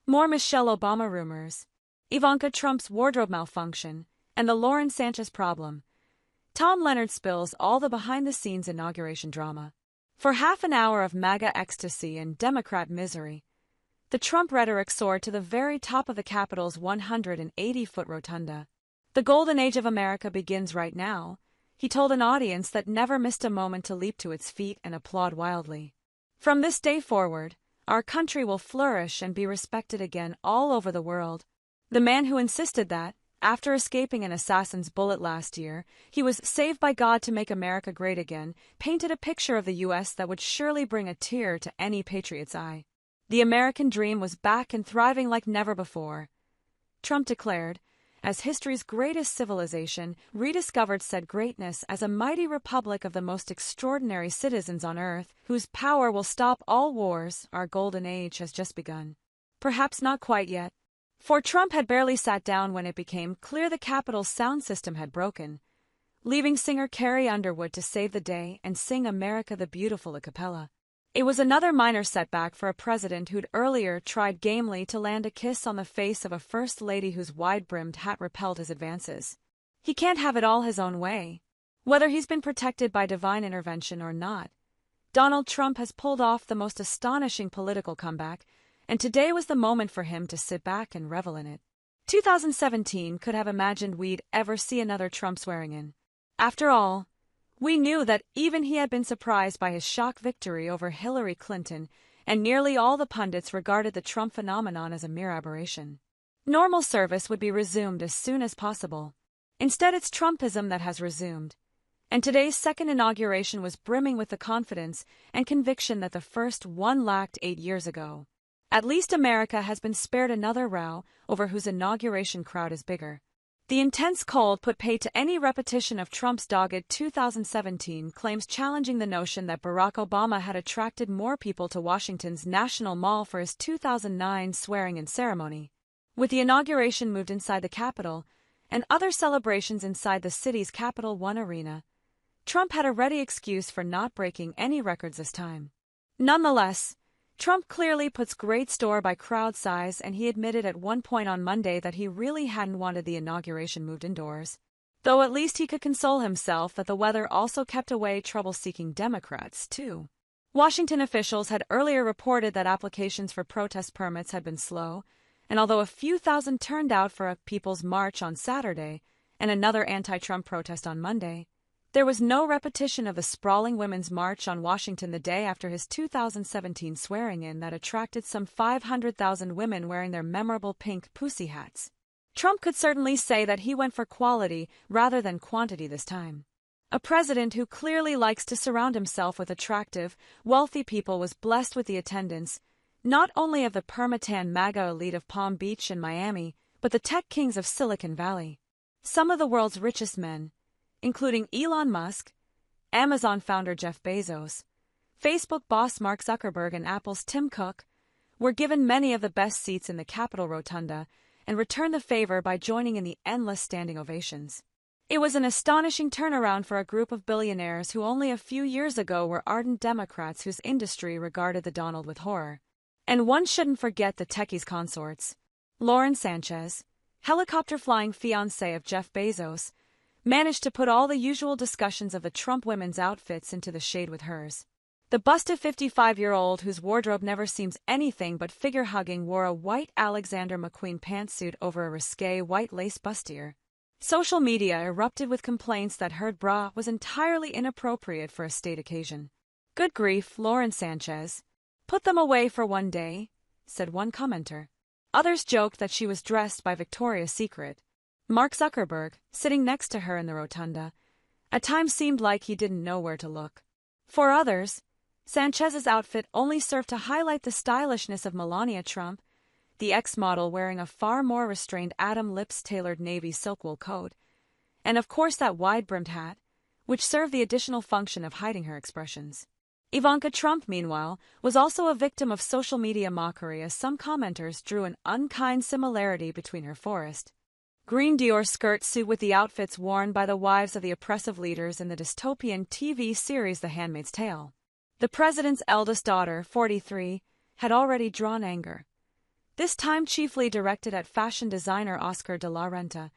More Michelle Obama rumors, Ivanka Trump's wardrobe malfunction, and the Lauren Sanchez problem. Tom Leonard spills all the behind-the-scenes inauguration drama. For half an hour of MAGA ecstasy and Democrat misery, the Trump rhetoric soared to the very top of the Capitol's 180-foot rotunda. The golden age of America begins right now, he told an audience that never missed a moment to leap to its feet and applaud wildly. From this day forward, our country will flourish and be respected again all over the world. The man who insisted that, after escaping an assassin's bullet last year, he was saved by God to make America great again, painted a picture of the U.S. that would surely bring a tear to any patriot's eye. The American dream was back and thriving like never before, Trump declared, as history's greatest civilization rediscovered said greatness as a mighty republic of the most extraordinary citizens on earth, whose power will stop all wars. Our golden age has just begun. Perhaps not quite yet. For Trump had barely sat down when it became clear the Capitol's sound system had broken, leaving singer Carrie Underwood to save the day and sing America the Beautiful a cappella. It was another minor setback for a president who'd earlier tried gamely to land a kiss on the face of a first lady whose wide-brimmed hat repelled his advances. He can't have it all his own way. Whether he's been protected by divine intervention or not, Donald Trump has pulled off the most astonishing political comeback, and today was the moment for him to sit back and revel in it. 2017 could have imagined we'd ever see another Trump swearing-in. After all, we knew that even he had been surprised by his shock victory over Hillary Clinton, and nearly all the pundits regarded the Trump phenomenon as a mere aberration. Normal service would be resumed as soon as possible. Instead, it's Trumpism that has resumed. And today's second inauguration was brimming with the confidence and conviction that the first one lacked 8 years ago. At least America has been spared another row over whose inauguration crowd is bigger. The intense cold put paid to any repetition of Trump's dogged 2017 claims, challenging the notion that Barack Obama had attracted more people to Washington's National Mall for his 2009 swearing-in ceremony. With the inauguration moved inside the Capitol and other celebrations inside the city's Capital One Arena, Trump had a ready excuse for not breaking any records this time. Nonetheless, Trump clearly puts great store by crowd size, and he admitted at one point on Monday that he really hadn't wanted the inauguration moved indoors. Though at least he could console himself that the weather also kept away trouble-seeking Democrats, too. Washington officials had earlier reported that applications for protest permits had been slow, and although a few thousand turned out for a People's March on Saturday and another anti-Trump protest on Monday, there was no repetition of the sprawling Women's March on Washington the day after his 2017 swearing-in that attracted some 500,000 women wearing their memorable pink pussy hats. Trump could certainly say that he went for quality rather than quantity this time. A president who clearly likes to surround himself with attractive, wealthy people was blessed with the attendance, not only of the permatan MAGA elite of Palm Beach and Miami, but the tech kings of Silicon Valley. Some of the world's richest men, including Elon Musk, Amazon founder Jeff Bezos, Facebook boss Mark Zuckerberg, and Apple's Tim Cook, were given many of the best seats in the Capitol Rotunda and returned the favor by joining in the endless standing ovations. It was an astonishing turnaround for a group of billionaires who only a few years ago were ardent Democrats whose industry regarded the Donald with horror. And one shouldn't forget the techies' consorts. Lauren Sanchez, helicopter-flying fiancée of Jeff Bezos, managed to put all the usual discussions of the Trump women's outfits into the shade with hers. The busted 55-year-old, whose wardrobe never seems anything but figure-hugging, wore a white Alexander McQueen pantsuit over a risqué white lace bustier. Social media erupted with complaints that her bra was entirely inappropriate for a state occasion. "Good grief, Lauren Sanchez. Put them away for one day," said one commenter. Others joked that she was dressed by Victoria's Secret. Mark Zuckerberg, sitting next to her in the rotunda, at times seemed like he didn't know where to look. For others, Sanchez's outfit only served to highlight the stylishness of Melania Trump, the ex-model wearing a far more restrained Adam Lips-tailored navy silk wool coat, and of course that wide-brimmed hat, which served the additional function of hiding her expressions. Ivanka Trump, meanwhile, was also a victim of social media mockery, as some commenters drew an unkind similarity between her forest green Dior skirt suit with the outfits worn by the wives of the oppressive leaders in the dystopian TV series The Handmaid's Tale. The president's eldest daughter, 43, had already drawn anger. this time chiefly directed at fashion designer Oscar de la Renta,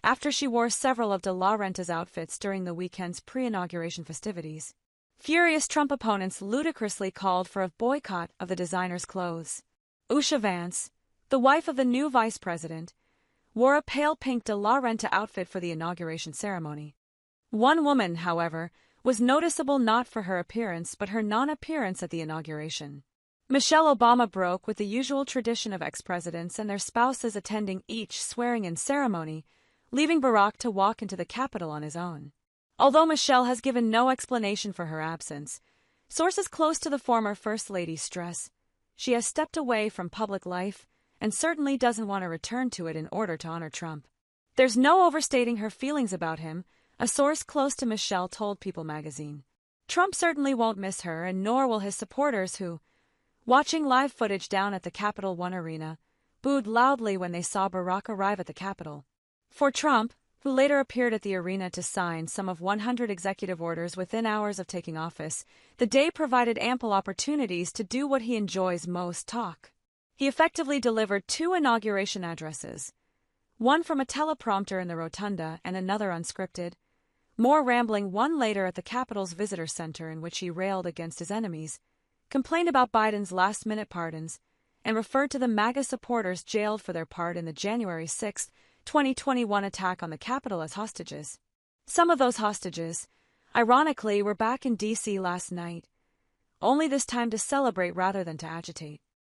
after she wore several of de la Renta's outfits during the weekend's pre-inauguration festivities. Furious Trump opponents ludicrously called for a boycott of the designer's clothes. Usha Vance, the wife of the new vice president, wore a pale pink de la Renta outfit for the inauguration ceremony. One woman, however, was noticeable not for her appearance but her non-appearance at the inauguration. Michelle Obama broke with the usual tradition of ex-presidents and their spouses attending each swearing-in ceremony, leaving Barack to walk into the Capitol on his own. Although Michelle has given no explanation for her absence, sources close to the former First Lady stress she has stepped away from public life and certainly doesn't want to return to it in order to honor Trump. There's no overstating her feelings about him, a source close to Michelle told People magazine. Trump certainly won't miss her, and nor will his supporters who, watching live footage down at the Capital One Arena, booed loudly when they saw Barack arrive at the Capitol. For Trump, who later appeared at the arena to sign some of 100 executive orders within hours of taking office, the day provided ample opportunities to do what he enjoys most: talk. He effectively delivered 2 inauguration addresses, one from a teleprompter in the Rotunda and another unscripted, more rambling one later at the Capitol's Visitor Center, in which he railed against his enemies, complained about Biden's last-minute pardons, and referred to the MAGA supporters jailed for their part in the January 6, 2021 attack on the Capitol as hostages. Some of those hostages, ironically, were back in D.C. last night, only this time to celebrate rather than to agitate.